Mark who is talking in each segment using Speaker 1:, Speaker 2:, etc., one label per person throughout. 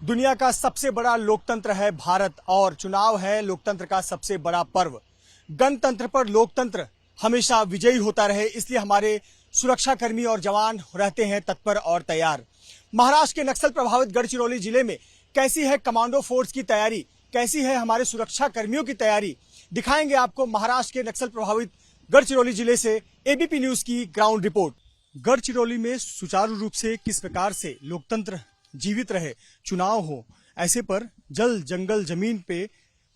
Speaker 1: दुनिया का सबसे बड़ा लोकतंत्र है भारत और चुनाव है लोकतंत्र का सबसे बड़ा पर्व। गणतंत्र पर लोकतंत्र हमेशा विजयी होता रहे, इसलिए हमारे सुरक्षाकर्मी और जवान रहते हैं तत्पर और तैयार। महाराष्ट्र के नक्सल प्रभावित गढ़चिरौली जिले में कैसी है कमांडो फोर्स की तैयारी, कैसी है हमारे सुरक्षा कर्मियों की तैयारी, दिखाएंगे आपको महाराष्ट्र के नक्सल प्रभावित गढ़चिरौली जिले से एबीपी न्यूज की ग्राउंड रिपोर्ट। गढ़चिरौली में सुचारू रूप से किस प्रकार से लोकतंत्र जीवित रहे, चुनाव हो, ऐसे पर जल जंगल जमीन पे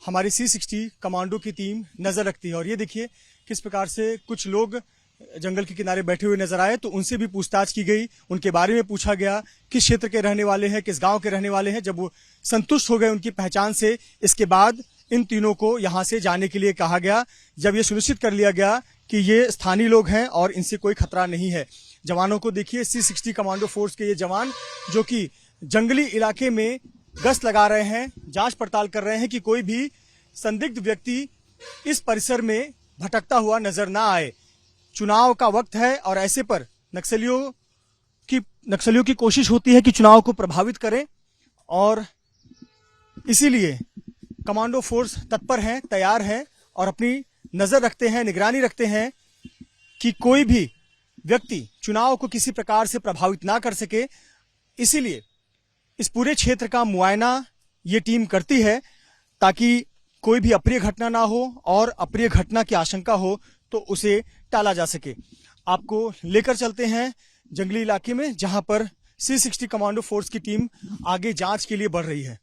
Speaker 1: हमारी C60 कमांडो की टीम नजर रखती है। और ये देखिए किस प्रकार से कुछ लोग जंगल के किनारे बैठे हुए नजर आए, तो उनसे भी पूछताछ की गई, उनके बारे में पूछा गया किस क्षेत्र के रहने वाले हैं, किस गांव के रहने वाले हैं। जब वो संतुष्ट हो गए उनकी पहचान से, इसके बाद इन तीनों को यहां से जाने के लिए कहा गया। जब ये सुनिश्चित कर लिया गया कि ये स्थानीय लोग हैं और इनसे कोई खतरा नहीं है। जवानों को देखिए, C60 कमांडो फोर्स के ये जवान जो कि जंगली इलाके में गश्त लगा रहे हैं, जांच पड़ताल कर रहे हैं कि कोई भी संदिग्ध व्यक्ति इस परिसर में भटकता हुआ नजर ना आए। चुनाव का वक्त है और ऐसे पर नक्सलियों की कोशिश होती है कि चुनाव को प्रभावित करें, और इसीलिए कमांडो फोर्स तत्पर हैं, तैयार हैं और अपनी नजर रखते हैं, निगरानी रखते हैं कि कोई भी व्यक्ति चुनाव को किसी प्रकार से प्रभावित ना कर सके। इसीलिए इस पूरे क्षेत्र का मुआयना ये टीम करती है ताकि कोई भी अप्रिय घटना ना हो, और अप्रिय घटना की आशंका हो तो उसे टाला जा सके। आपको लेकर चलते हैं जंगली इलाके में, जहां पर C60 कमांडो फोर्स की टीम आगे जांच के लिए बढ़ रही है।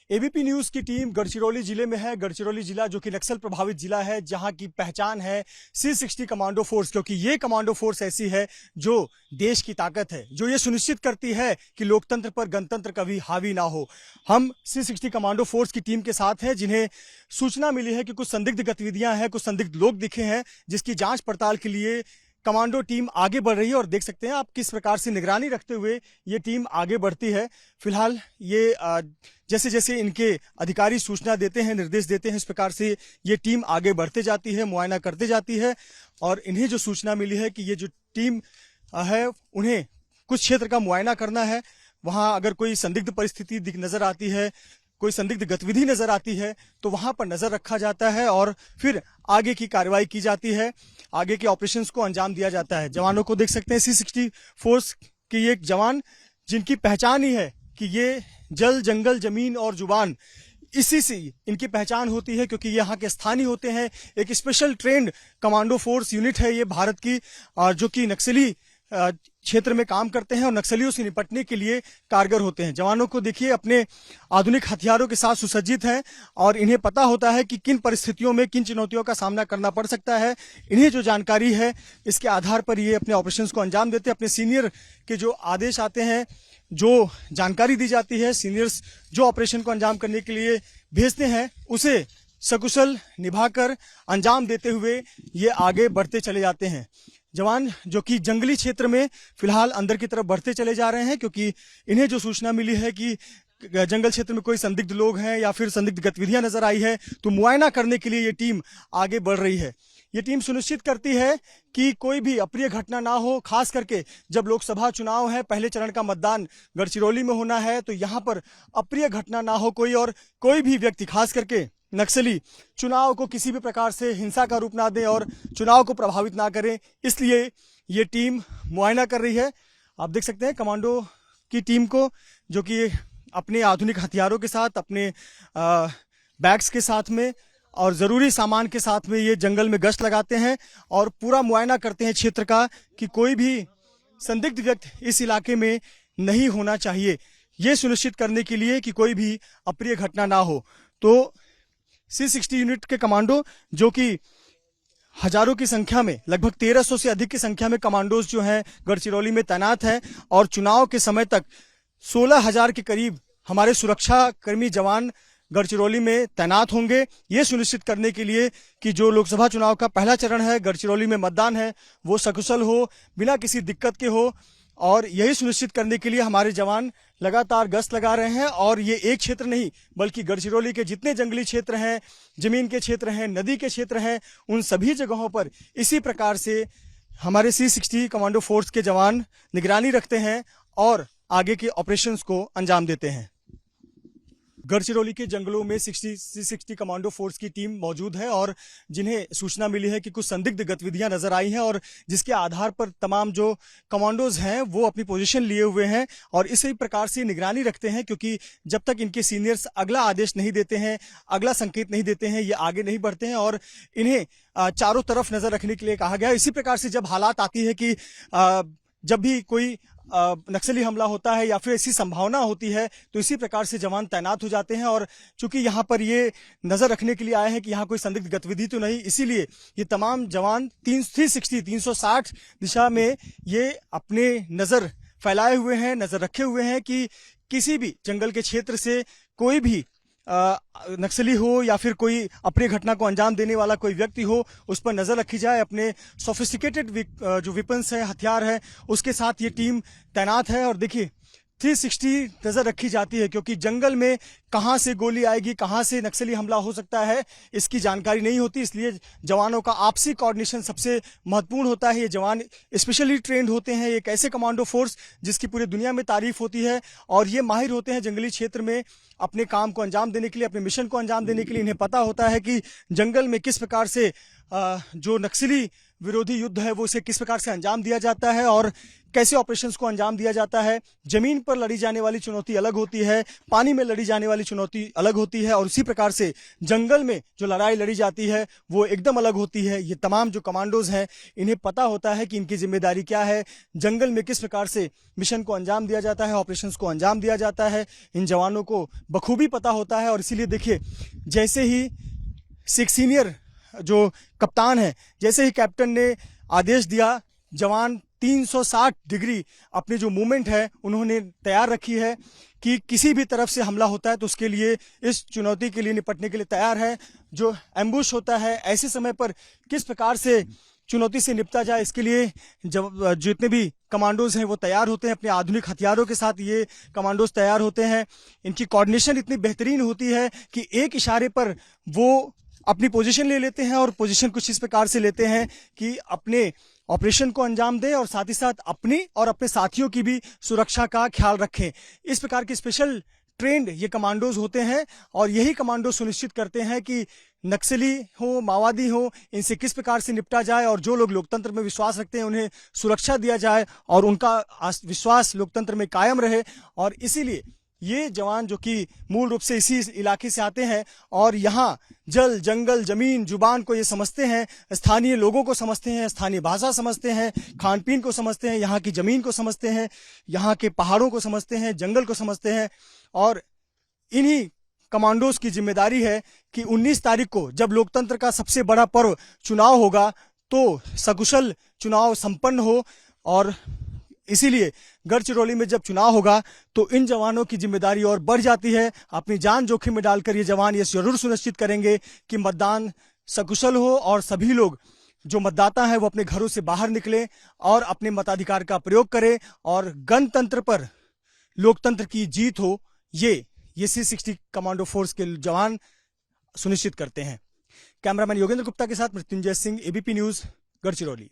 Speaker 1: एबीपी न्यूज की टीम गढ़चिरौली जिले में है। गढ़चिरौली जिला जो कि नक्सल प्रभावित जिला है, जहां की पहचान है C60 कमांडो फोर्स, क्योंकि ये कमांडो फोर्स ऐसी है जो देश की ताकत है, जो ये सुनिश्चित करती है कि लोकतंत्र पर गणतंत्र कभी हावी ना हो। हम C60 कमांडो फोर्स की टीम के साथ हैं, जिन्हें सूचना मिली है कि कुछ संदिग्ध गतिविधियां हैं, कुछ संदिग्ध लोग दिखे हैं, जिसकी जांच पड़ताल के लिए कमांडो टीम आगे बढ़ रही है। और देख सकते हैं आप किस प्रकार से निगरानी रखते हुए ये टीम आगे बढ़ती है। फिलहाल ये जैसे जैसे इनके अधिकारी सूचना देते हैं, निर्देश देते हैं, इस प्रकार से ये टीम आगे बढ़ते जाती है, मुआयना करते जाती है। और इन्हें जो सूचना मिली है कि ये जो टीम है उन्हें कुछ क्षेत्र का मुआयना करना है, वहां अगर कोई संदिग्ध परिस्थिति नजर आती है, कोई संदिग्ध गतिविधि नजर आती है, तो वहां पर नजर रखा जाता है और फिर आगे की कार्रवाई की जाती है, आगे के ऑपरेशंस को अंजाम दिया जाता है। जवानों को देख सकते हैं, C60 फोर्स के ये जवान जिनकी पहचान ही है कि ये जल जंगल जमीन और जुबान, इसी से इनकी पहचान होती है, क्योंकि ये यहाँ के स्थानीय होते हैं। एक special trend commando force unit है ये भारत की, जो कि नक्सली क्षेत्र में काम करते हैं और नक्सलियों से निपटने के लिए कारगर होते हैं। जवानों को देखिए अपने आधुनिक हथियारों के साथ सुसज्जित हैं और इन्हें पता होता है कि किन परिस्थितियों में किन चुनौतियों का सामना करना पड़ सकता है। इन्हें जो जानकारी है इसके आधार पर ये अपने ऑपरेशंस को अंजाम देते हैं। अपने सीनियर के जो आदेश आते हैं, जो जानकारी दी जाती है, सीनियर्स जो ऑपरेशन को अंजाम करने के लिए भेजते हैं, उसे सकुशल निभाकर अंजाम देते हुए ये आगे बढ़ते चले जाते हैं। जवान जो कि जंगली क्षेत्र में फिलहाल अंदर की तरफ बढ़ते चले जा रहे हैं, क्योंकि इन्हें जो सूचना मिली है कि जंगल क्षेत्र में कोई संदिग्ध लोग हैं या फिर संदिग्ध गतिविधियां नजर आई है, तो मुआयना करने के लिए ये टीम आगे बढ़ रही है। ये टीम सुनिश्चित करती है कि कोई भी अप्रिय घटना ना हो, खास करके जब लोकसभा चुनाव है, पहले चरण का मतदान गढ़चिरौली में होना है, तो यहाँ पर अप्रिय घटना ना हो कोई, और कोई भी व्यक्ति खास करके नक्सली चुनाव को किसी भी प्रकार से हिंसा का रूप ना दे और चुनाव को प्रभावित ना करे, इसलिए ये टीम मुआयना कर रही है। आप देख सकते हैं कमांडो की टीम को, जो कि अपने आधुनिक हथियारों के साथ, अपने बैग्स के साथ में और जरूरी सामान के साथ में ये जंगल में गश्त लगाते हैं और पूरा मुआयना करते हैं क्षेत्र का कि कोई भी संदिग्ध व्यक्ति इस इलाके में नहीं होना चाहिए, ये सुनिश्चित करने के लिए कि कोई भी अप्रिय घटना ना हो। तो C60 यूनिट के कमांडो जो कि हजारों की संख्या में, लगभग 1300 से अधिक की संख्या में कमांडोज जो हैं गढ़चिरौली में तैनात हैं, और चुनाव के समय तक 16,000 के करीब हमारे सुरक्षा कर्मी जवान गढ़चिरौली में तैनात होंगे, ये सुनिश्चित करने के लिए कि जो लोकसभा चुनाव का पहला चरण है, गढ़चिरौली में मतदान है, वो सकुशल हो, बिना किसी दिक्कत के हो। और यही सुनिश्चित करने के लिए हमारे जवान लगातार गश्त लगा रहे हैं। और ये एक क्षेत्र नहीं, बल्कि गढ़चिरौली के जितने जंगली क्षेत्र हैं, जमीन के क्षेत्र हैं, नदी के क्षेत्र हैं, उन सभी जगहों पर इसी प्रकार से हमारे C60 कमांडो फोर्स के जवान निगरानी रखते हैं और आगे के ऑपरेशंस को अंजाम देते हैं। गढ़चिरौली के जंगलों में 60 कमांडो फोर्स की टीम मौजूद है और जिन्हें सूचना मिली है कि कुछ संदिग्ध गतिविधियां नजर आई हैं और जिसके आधार पर तमाम जो कमांडोज हैं वो अपनी पोजीशन लिए हुए हैं और इसी प्रकार से निगरानी रखते हैं, क्योंकि जब तक इनके सीनियर्स अगला आदेश नहीं देते हैं, अगला संकेत नहीं देते हैं, ये आगे नहीं बढ़ते हैं और इन्हें चारों तरफ नजर रखने के लिए कहा गया। इसी प्रकार से जब हालात आती है कि जब भी कोई नक्सली हमला होता है या फिर ऐसी संभावना होती है तो इसी प्रकार से जवान तैनात हो जाते हैं और चूंकि यहाँ पर ये नजर रखने के लिए आए हैं कि यहाँ कोई संदिग्ध गतिविधि तो नहीं, इसीलिए ये तमाम जवान 360 दिशा में ये अपने नजर फैलाए हुए हैं, नजर रखे हुए हैं कि किसी भी जंगल के क्षेत्र से कोई भी नक्सली हो या फिर कोई अपनी घटना को अंजाम देने वाला कोई व्यक्ति हो, उस पर नजर रखी जाए। अपने सोफिस्टिकेटेड जो वेपन्स है, हथियार है, उसके साथ ये टीम तैनात है और देखिए 360 नजर रखी जाती है, क्योंकि जंगल में कहां से गोली आएगी, कहां से नक्सली हमला हो सकता है, इसकी जानकारी नहीं होती। इसलिए जवानों का आपसी कोऑर्डिनेशन सबसे महत्वपूर्ण होता है। ये जवान स्पेशली ट्रेंड होते हैं, एक ऐसे कमांडो फोर्स जिसकी पूरी दुनिया में तारीफ होती है और ये माहिर होते हैं जंगली क्षेत्र में अपने काम को अंजाम देने के लिए, अपने मिशन को अंजाम देने के लिए। इन्हें पता होता है कि जंगल में किस प्रकार से जो नक्सली विरोधी युद्ध है वो उसे किस प्रकार से अंजाम दिया जाता है और कैसे ऑपरेशंस को अंजाम दिया जाता है। जमीन पर लड़ी जाने वाली चुनौती अलग होती है, पानी में लड़ी जाने वाली चुनौती अलग होती है और उसी प्रकार से जंगल में जो लड़ाई लड़ी जाती है वो एकदम अलग होती है। ये तमाम जो कमांडोज हैं इन्हें पता होता है कि इनकी जिम्मेदारी क्या है, जंगल में किस प्रकार से मिशन को अंजाम दिया जाता है, ऑपरेशंस को अंजाम दिया जाता है। इन जवानों को बखूबी पता होता है और इसीलिए देखिए जैसे ही सीनियर जो कप्तान है, जैसे ही कैप्टन ने आदेश दिया, जवान 360 डिग्री अपनी जो मूवमेंट है उन्होंने तैयार रखी है कि किसी भी तरफ से हमला होता है तो उसके लिए, इस चुनौती के लिए निपटने के लिए तैयार है। जो एम्बुश होता है ऐसे समय पर किस प्रकार से चुनौती से निपटा जाए, इसके लिए जब जितने भी कमांडोज हैं वो तैयार होते हैं। अपने आधुनिक हथियारों के साथ ये कमांडोज तैयार होते हैं। इनकी कोऑर्डिनेशन इतनी बेहतरीन होती है कि एक इशारे पर वो अपनी पोजीशन ले लेते हैं और पोजीशन कुछ इस प्रकार से लेते हैं कि अपने ऑपरेशन को अंजाम दें और साथ ही साथ अपनी और अपने साथियों की भी सुरक्षा का ख्याल रखें। इस प्रकार के स्पेशल ट्रेंड ये कमांडोज होते हैं और यही कमांडो सुनिश्चित करते हैं कि नक्सली हो, माओवादी हो, इनसे किस प्रकार से निपटा जाए और जो लोग लोकतंत्र में विश्वास रखते हैं उन्हें सुरक्षा दिया जाए और उनका विश्वास लोकतंत्र में कायम रहे। और इसीलिए ये जवान जो कि मूल रूप से इसी इलाके से आते हैं और यहाँ जल, जंगल, जमीन, जुबान को ये समझते हैं, स्थानीय लोगों को समझते हैं, स्थानीय भाषा समझते हैं, खान पीन को समझते हैं, यहाँ की जमीन को समझते हैं, यहाँ के पहाड़ों को समझते हैं, जंगल को समझते हैं। और इन्हीं कमांडोज की जिम्मेदारी है कि 19 तारीख को जब लोकतंत्र का सबसे बड़ा पर्व चुनाव होगा तो सकुशल चुनाव संपन्न हो। और इसीलिए गढ़चिरौली में जब चुनाव होगा तो इन जवानों की जिम्मेदारी और बढ़ जाती है। अपनी जान जोखिम में डालकर ये जवान ये जरूर सुनिश्चित करेंगे कि मतदान सकुशल हो और सभी लोग जो मतदाता हैं वो अपने घरों से बाहर निकलें और अपने मताधिकार का प्रयोग करें और गणतंत्र पर लोकतंत्र की जीत हो। ये 60 कमांडो फोर्स के जवान सुनिश्चित करते हैं। कैमरामैन योगेंद्र गुप्ता के साथ मृत्युंजय सिंह, एबीपी न्यूज, गढ़चिरौली।